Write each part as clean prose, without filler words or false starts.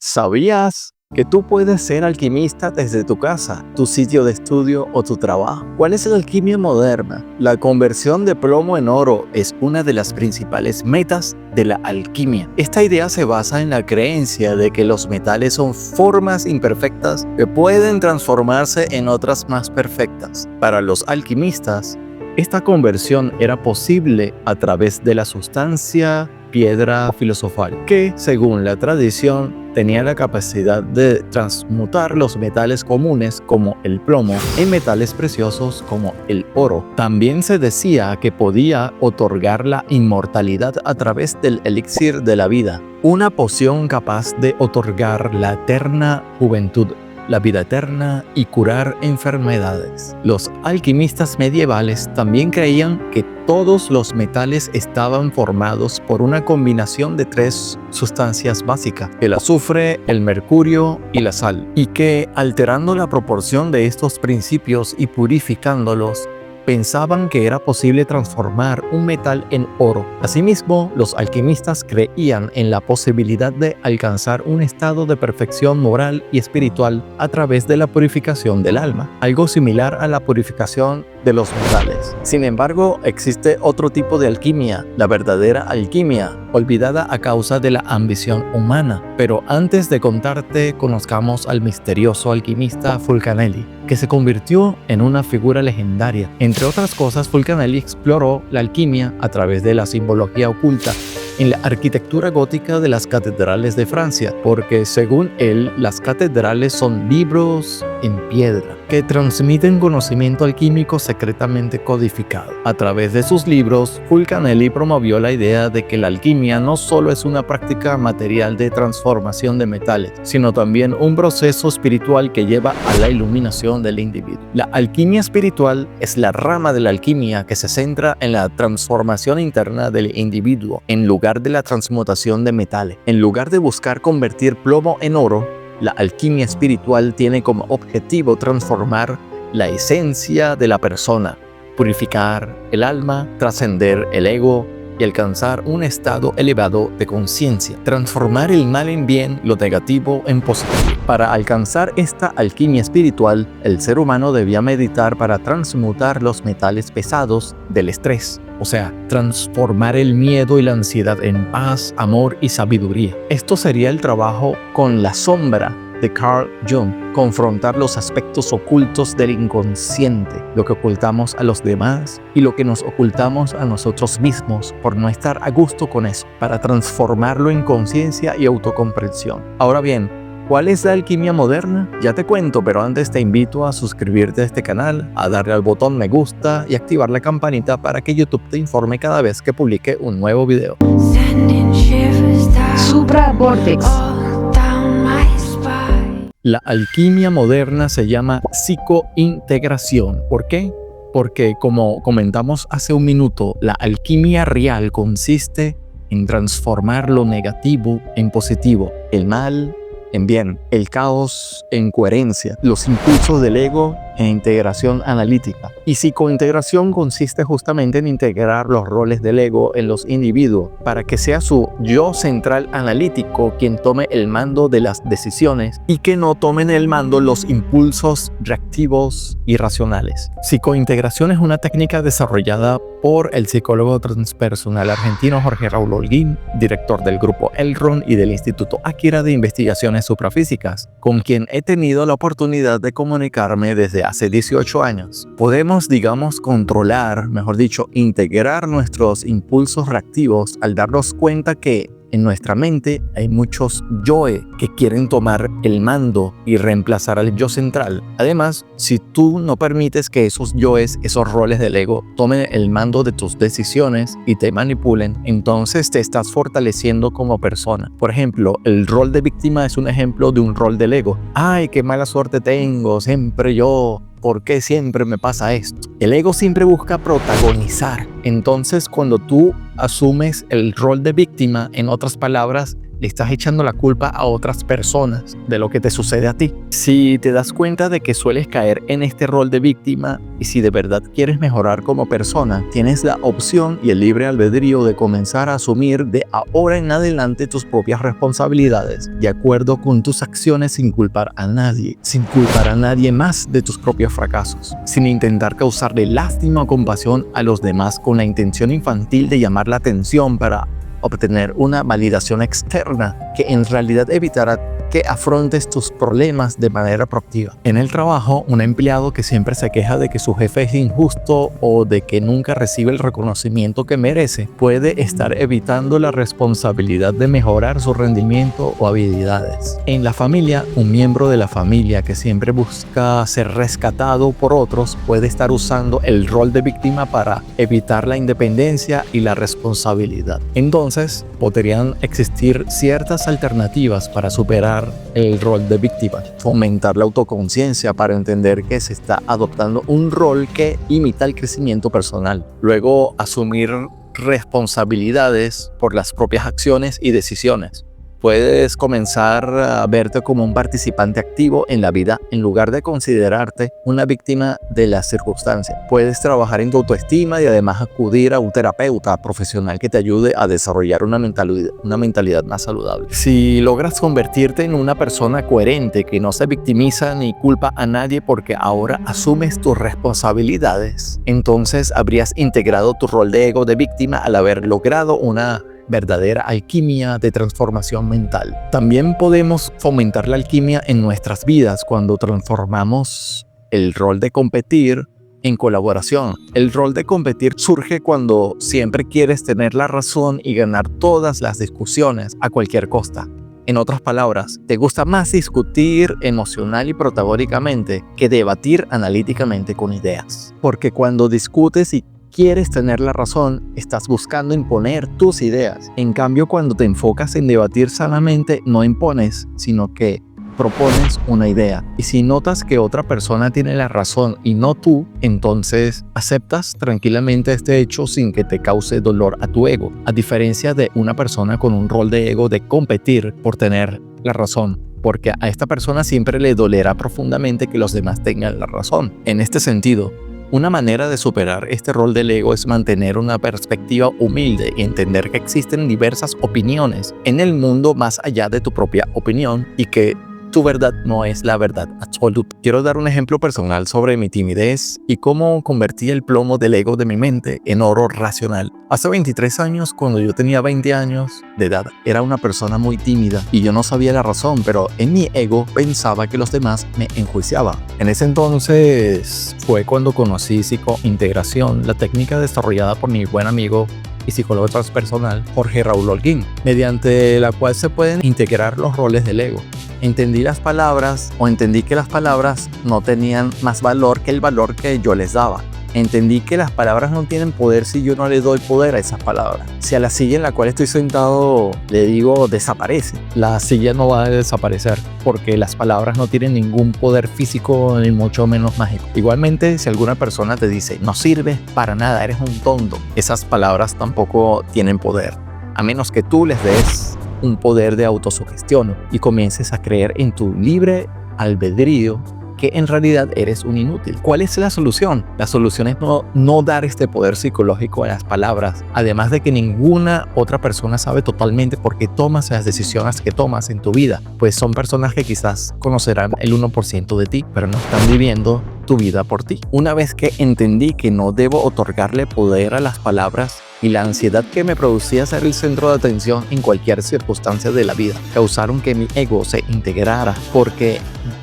¿Sabías que tú puedes ser alquimista desde tu casa, tu sitio de estudio o tu trabajo? ¿Cuál es la alquimia moderna? La conversión de plomo en oro es una de las principales metas de la alquimia. Esta idea se basa en la creencia de que los metales son formas imperfectas que pueden transformarse en otras más perfectas. Para los alquimistas, esta conversión era posible a través de la sustancia piedra filosofal, que, según la tradición, tenía la capacidad de transmutar los metales comunes como el plomo en metales preciosos como el oro. También se decía que podía otorgar la inmortalidad a través del elixir de la vida, una poción capaz de otorgar la eterna juventud, la vida eterna y curar enfermedades. Los alquimistas medievales también creían que todos los metales estaban formados por una combinación de tres sustancias básicas: el azufre, el mercurio y la sal, y que alterando la proporción de estos principios y purificándolos, pensaban que era posible transformar un metal en oro. Asimismo, los alquimistas creían en la posibilidad de alcanzar un estado de perfección moral y espiritual a través de la purificación del alma, algo similar a la purificación de los metales. Sin embargo, existe otro tipo de alquimia, la verdadera alquimia, olvidada a causa de la ambición humana. Pero antes de contarte, conozcamos al misterioso alquimista Fulcanelli, que se convirtió en una figura legendaria. Entre otras cosas, Fulcanelli exploró la alquimia a través de la simbología oculta en la arquitectura gótica de las catedrales de Francia, porque según él, las catedrales son libros en piedra que transmiten conocimiento alquímico secretamente codificado. A través de sus libros, Fulcanelli promovió la idea de que la alquimia no solo es una práctica material de transformación de metales, sino también un proceso espiritual que lleva a la iluminación del individuo. La alquimia espiritual es la rama de la alquimia que se centra en la transformación interna del individuo, en lugar de la transmutación de metales. En lugar de buscar convertir plomo en oro, la alquimia espiritual tiene como objetivo transformar la esencia de la persona, purificar el alma, trascender el ego y alcanzar un estado elevado de conciencia, transformar el mal en bien, lo negativo en positivo. Para alcanzar esta alquimia espiritual, el ser humano debía meditar para transmutar los metales pesados del estrés, o sea, transformar el miedo y la ansiedad en paz, amor y sabiduría. Esto sería el trabajo con la sombra de Carl Jung, confrontar los aspectos ocultos del inconsciente, lo que ocultamos a los demás y lo que nos ocultamos a nosotros mismos por no estar a gusto con eso, para transformarlo en conciencia y autocomprensión. Ahora bien, ¿cuál es la alquimia moderna? Ya te cuento, pero antes te invito a suscribirte a este canal, a darle al botón me gusta y activar la campanita para que YouTube te informe cada vez que publique un nuevo video. Supra Vortex. La alquimia moderna se llama psicointegración. ¿Por qué? Porque, como comentamos hace un minuto, la alquimia real consiste en transformar lo negativo en positivo, el mal en bien, el caos en coherencia, los impulsos del ego en integración analítica. Y psicointegración consiste justamente en integrar los roles del ego en los individuos para que sea su yo central analítico quien tome el mando de las decisiones y que no tomen el mando los impulsos reactivos y racionales. Psicointegración es una técnica desarrollada por el psicólogo transpersonal argentino Jorge Raúl Holguín, director del grupo Elrond y del Instituto Akira de Investigaciones Suprafísicas, con quien he tenido la oportunidad de comunicarme desde hace 18 años. Podemos, controlar, mejor dicho, integrar nuestros impulsos reactivos al darnos cuenta que en nuestra mente hay muchos yoes que quieren tomar el mando y reemplazar al yo central. Además, si tú no permites que esos yoes, esos roles del ego, tomen el mando de tus decisiones y te manipulen, entonces te estás fortaleciendo como persona. Por ejemplo, el rol de víctima es un ejemplo de un rol del ego. ¡Ay, qué mala suerte tengo! Siempre yo. ¿Por qué siempre me pasa esto? El ego siempre busca protagonizar. Entonces, cuando tú asumes el rol de víctima, en otras palabras, le estás echando la culpa a otras personas de lo que te sucede a ti. Si te das cuenta de que sueles caer en este rol de víctima y si de verdad quieres mejorar como persona, tienes la opción y el libre albedrío de comenzar a asumir de ahora en adelante tus propias responsabilidades, de acuerdo con tus acciones sin culpar a nadie más de tus propios fracasos, sin intentar causarle lástima o compasión a los demás con la intención infantil de llamar la atención para obtener una validación externa que en realidad evitará que afrontes tus problemas de manera proactiva. En el trabajo, un empleado que siempre se queja de que su jefe es injusto o de que nunca recibe el reconocimiento que merece, puede estar evitando la responsabilidad de mejorar su rendimiento o habilidades. En la familia, un miembro de la familia que siempre busca ser rescatado por otros puede estar usando el rol de víctima para evitar la independencia y la responsabilidad. Entonces, podrían existir ciertas alternativas para superar el rol de víctima. Fomentar la autoconciencia para entender que se está adoptando un rol que imita el crecimiento personal. Luego, asumir responsabilidades por las propias acciones y decisiones. Puedes comenzar a verte como un participante activo en la vida en lugar de considerarte una víctima de las circunstancias. Puedes trabajar en tu autoestima y además acudir a un terapeuta profesional que te ayude a desarrollar una mentalidad más saludable. Si logras convertirte en una persona coherente que no se victimiza ni culpa a nadie porque ahora asumes tus responsabilidades, entonces habrías integrado tu rol de ego de víctima al haber logrado una verdadera alquimia de transformación mental. También podemos fomentar la alquimia en nuestras vidas cuando transformamos el rol de competir en colaboración. El rol de competir surge cuando siempre quieres tener la razón y ganar todas las discusiones a cualquier costa. En otras palabras, te gusta más discutir emocional y protagónicamente que debatir analíticamente con ideas. Porque cuando discutes y quieres tener la razón, estás buscando imponer tus ideas. En cambio, cuando te enfocas en debatir sanamente, no impones, sino que propones una idea. Y si notas que otra persona tiene la razón y no tú, entonces aceptas tranquilamente este hecho sin que te cause dolor a tu ego. A diferencia de una persona con un rol de ego de competir por tener la razón, porque a esta persona siempre le dolerá profundamente que los demás tengan la razón. En este sentido, una manera de superar este rol del ego es mantener una perspectiva humilde y entender que existen diversas opiniones en el mundo más allá de tu propia opinión y que tu verdad no es la verdad absoluta. Quiero dar un ejemplo personal sobre mi timidez y cómo convertí el plomo del ego de mi mente en oro racional. Hace 23 años, cuando yo tenía 20 años de edad, era una persona muy tímida y yo no sabía la razón, pero en mi ego pensaba que los demás me enjuiciaban. En ese entonces fue cuando conocí psicointegración, la técnica desarrollada por mi buen amigo y psicólogo transpersonal Jorge Raúl Holguín, mediante la cual se pueden integrar los roles del ego. Entendí que las palabras no tenían más valor que el valor que yo les daba. Entendí que las palabras no tienen poder si yo no le doy poder a esas palabras. Si a la silla en la cual estoy sentado le digo desaparece, la silla no va a desaparecer porque las palabras no tienen ningún poder físico ni mucho menos mágico. Igualmente, si alguna persona te dice no sirves para nada, eres un tonto, esas palabras tampoco tienen poder, a menos que tú les des un poder de autosugestión y comiences a creer en tu libre albedrío que en realidad eres un inútil. ¿Cuál es la solución? La solución es no dar este poder psicológico a las palabras, además de que ninguna otra persona sabe totalmente por qué tomas las decisiones que tomas en tu vida, pues son personas que quizás conocerán el 1% de ti, pero no están viviendo tu vida por ti. Una vez que entendí que no debo otorgarle poder a las palabras y la ansiedad que me producía ser el centro de atención en cualquier circunstancia de la vida causaron que mi ego se integrara, porque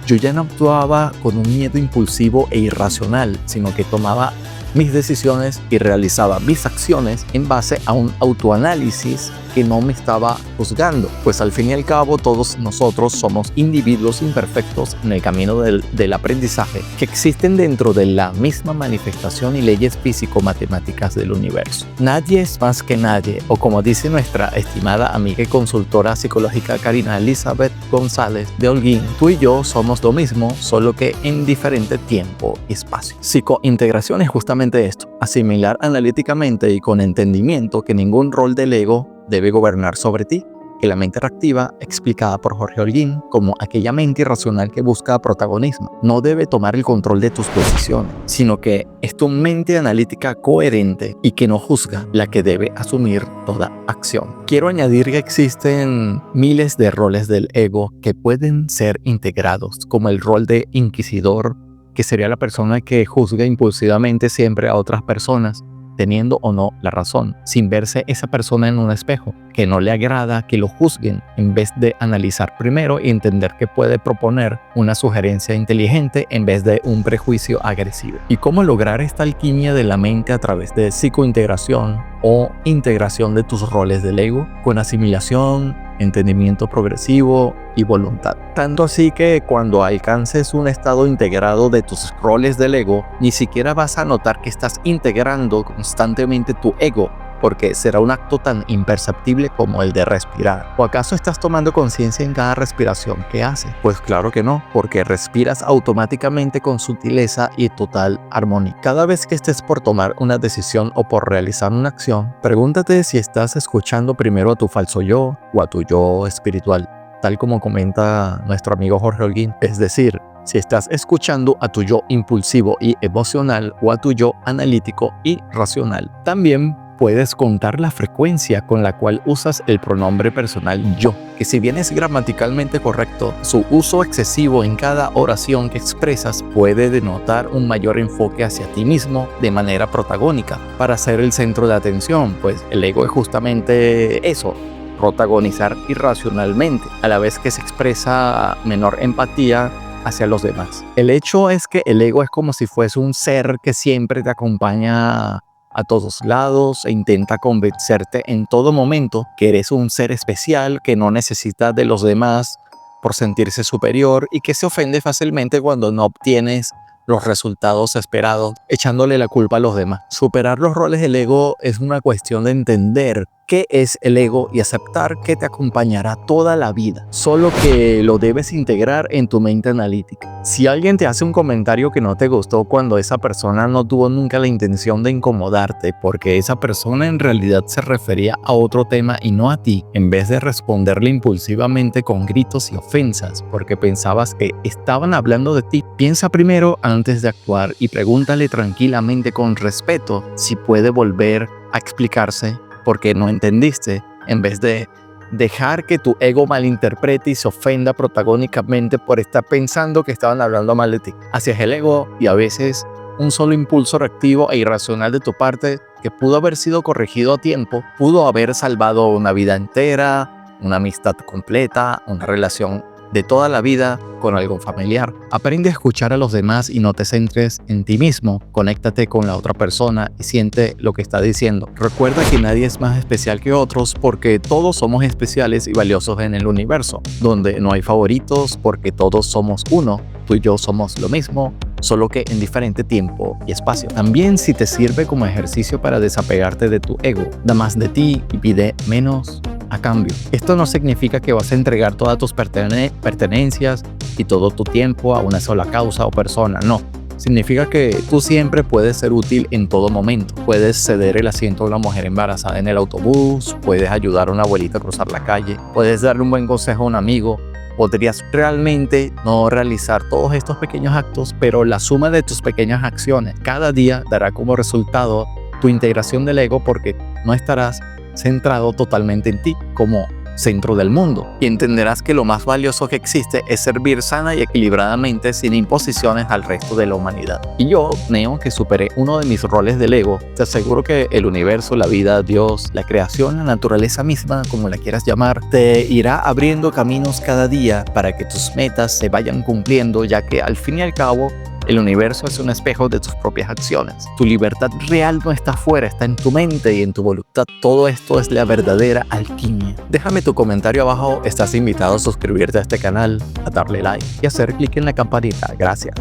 yo ya no actuaba con un miedo impulsivo e irracional, sino que tomaba mis decisiones y realizaba mis acciones en base a un autoanálisis que no me estaba juzgando, pues al fin y al cabo todos nosotros somos individuos imperfectos en el camino del aprendizaje que existen dentro de la misma manifestación y leyes físico-matemáticas del universo. Nadie es más que nadie, o como dice nuestra estimada amiga y consultora psicológica Karina Elizabeth González de Holguín, tú y yo somos lo mismo, solo que en diferente tiempo y espacio. Psicointegración es justamente esto: asimilar analíticamente y con entendimiento que ningún rol del ego debe gobernar sobre ti, que la mente reactiva, explicada por Jorge Holguín como aquella mente irracional que busca protagonismo, no debe tomar el control de tus decisiones, sino que es tu mente analítica coherente y que no juzga la que debe asumir toda acción. Quiero añadir que existen miles de roles del ego que pueden ser integrados, como el rol de inquisidor, que sería la persona que juzga impulsivamente siempre a otras personas, teniendo o no la razón, sin verse esa persona en un espejo, que no le agrada que lo juzguen, en vez de analizar primero y entender que puede proponer una sugerencia inteligente en vez de un prejuicio agresivo. ¿Y cómo lograr esta alquimia de la mente a través de psicointegración o integración de tus roles del ego? Con asimilación, entendimiento progresivo y voluntad. Tanto así que cuando alcances un estado integrado de tus roles del ego, ni siquiera vas a notar que estás integrando constantemente tu ego, porque será un acto tan imperceptible como el de respirar. ¿O acaso estás tomando conciencia en cada respiración que haces? Pues claro que no, porque respiras automáticamente con sutileza y total armonía. Cada vez que estés por tomar una decisión o por realizar una acción, pregúntate si estás escuchando primero a tu falso yo o a tu yo espiritual, tal como comenta nuestro amigo Jorge Holguín. Es decir, si estás escuchando a tu yo impulsivo y emocional o a tu yo analítico y racional. También puedes contar la frecuencia con la cual usas el pronombre personal yo, que si bien es gramaticalmente correcto, su uso excesivo en cada oración que expresas puede denotar un mayor enfoque hacia ti mismo de manera protagónica, para ser el centro de atención, pues el ego es justamente eso, protagonizar irracionalmente, a la vez que se expresa menor empatía hacia los demás. El hecho es que el ego es como si fuese un ser que siempre te acompaña a todos lados e intenta convencerte en todo momento que eres un ser especial, que no necesita de los demás por sentirse superior y que se ofende fácilmente cuando no obtienes los resultados esperados, echándole la culpa a los demás. Superar los roles del ego es una cuestión de entender qué es el ego y aceptar que te acompañará toda la vida, solo que lo debes integrar en tu mente analítica. Si alguien te hace un comentario que no te gustó cuando esa persona no tuvo nunca la intención de incomodarte, porque esa persona en realidad se refería a otro tema y no a ti, en vez de responderle impulsivamente con gritos y ofensas porque pensabas que estaban hablando de ti, piensa primero antes de actuar y pregúntale tranquilamente con respeto si puede volver a explicarse porque no entendiste, en vez de dejar que tu ego malinterprete y se ofenda protagónicamente por estar pensando que estaban hablando mal de ti. Hacia el ego, y a veces un solo impulso reactivo e irracional de tu parte que pudo haber sido corregido a tiempo, pudo haber salvado una vida entera, una amistad completa, una relación de toda la vida con algún familiar. Aprende a escuchar a los demás y no te centres en ti mismo. Conéctate con la otra persona y siente lo que está diciendo. Recuerda que nadie es más especial que otros porque todos somos especiales y valiosos en el universo, donde no hay favoritos porque todos somos uno. Tú y yo somos lo mismo, solo que en diferente tiempo y espacio. También, si te sirve como ejercicio para desapegarte de tu ego, da más de ti y pide menos a cambio. Esto no significa que vas a entregar todas tus pertenencias y todo tu tiempo a una sola causa o persona, no. Significa que tú siempre puedes ser útil en todo momento. Puedes ceder el asiento a una mujer embarazada en el autobús, puedes ayudar a una abuelita a cruzar la calle, puedes darle un buen consejo a un amigo. Podrías realmente no realizar todos estos pequeños actos, pero la suma de tus pequeñas acciones cada día dará como resultado tu integración del ego, porque no estarás centrado totalmente en ti como centro del mundo, y entenderás que lo más valioso que existe es servir sana y equilibradamente sin imposiciones al resto de la humanidad. Y yo, Neo, que superé uno de mis roles del ego, te aseguro que el universo, la vida, Dios, la creación, la naturaleza misma, como la quieras llamar, te irá abriendo caminos cada día para que tus metas se vayan cumpliendo, ya que al fin y al cabo el universo es un espejo de tus propias acciones. Tu libertad real no está afuera, está en tu mente y en tu voluntad. Todo esto es la verdadera alquimia. Déjame tu comentario abajo. Estás invitado a suscribirte a este canal, a darle like y hacer clic en la campanita. Gracias.